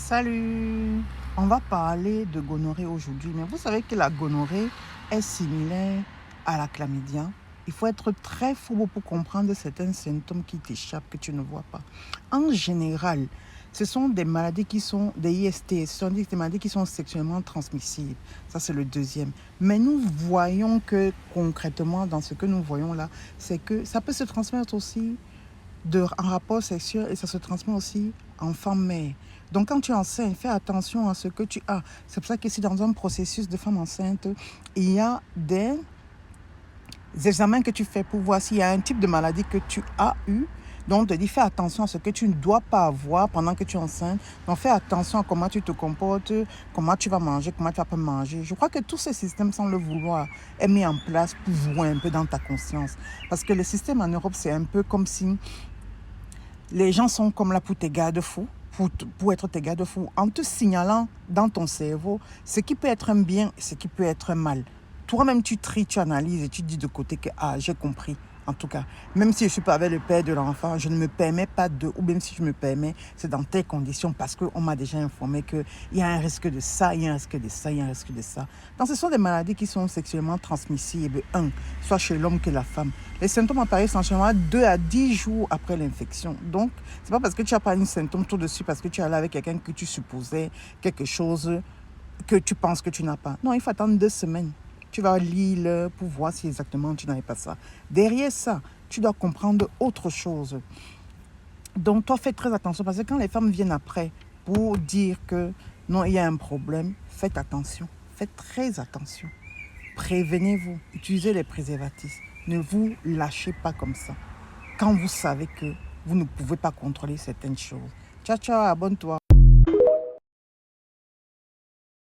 Salut! On va parler de gonorrhée aujourd'hui, mais vous savez que la gonorrhée est similaire à la chlamydia. Il faut être très fourbe pour comprendre certains symptômes qui t'échappent, que tu ne vois pas. En général, ce sont des maladies qui sont des IST, ce sont des maladies qui sont sexuellement transmissibles. Ça, c'est le deuxième. Mais nous voyons que concrètement, dans ce que nous voyons là, c'est que ça peut se transmettre aussi en rapport sexuel et ça se transmet aussi en femme-mère. Donc quand tu es enceinte, fais attention à ce que tu as. C'est pour ça que si dans un processus de femme enceinte, il y a des examens que tu fais pour voir s'il y a un type de maladie que tu as eu. Donc, on te dit, fais attention à ce que tu ne dois pas avoir pendant que tu es enceinte. Donc, fais attention à comment tu te comportes, comment tu vas manger, comment tu vas pas manger. Je crois que tous ces systèmes, sans le vouloir, est mis en place pour jouer un peu dans ta conscience. Parce que le système en Europe, c'est un peu comme si les gens sont comme là pour tes garde-fous, pour être tes garde-fous, en te signalant dans ton cerveau ce qui peut être un bien et ce qui peut être un mal. Toi-même, tu tries, tu analyses et tu dis de côté que, ah, j'ai compris. En tout cas, même si je ne suis pas avec le père de l'enfant, je ne me permets pas de, ou même si je me permets, c'est dans telles conditions parce qu'on m'a déjà informé qu'il y a un risque de ça, il y a un risque de ça, il y a un risque de ça. Donc, ce sont des maladies qui sont sexuellement transmissibles, soit chez l'homme que la femme. Les symptômes apparaissent en général 2 à 10 jours après l'infection. Donc, ce n'est pas parce que tu n'as pas un symptôme tout de suite, parce que tu es allé avec quelqu'un que tu supposais quelque chose que tu penses que tu n'as pas. Non, il faut attendre 2 semaines. Tu vas lire pour voir si exactement tu n'avais pas ça. Derrière ça, tu dois comprendre autre chose. Donc, toi, fais très attention parce que quand les femmes viennent après pour dire que non, il y a un problème, faites attention. Faites très attention. Prévenez-vous. Utilisez les préservatifs. Ne vous lâchez pas comme ça. Quand vous savez que vous ne pouvez pas contrôler certaines choses. Ciao, ciao, abonne-toi.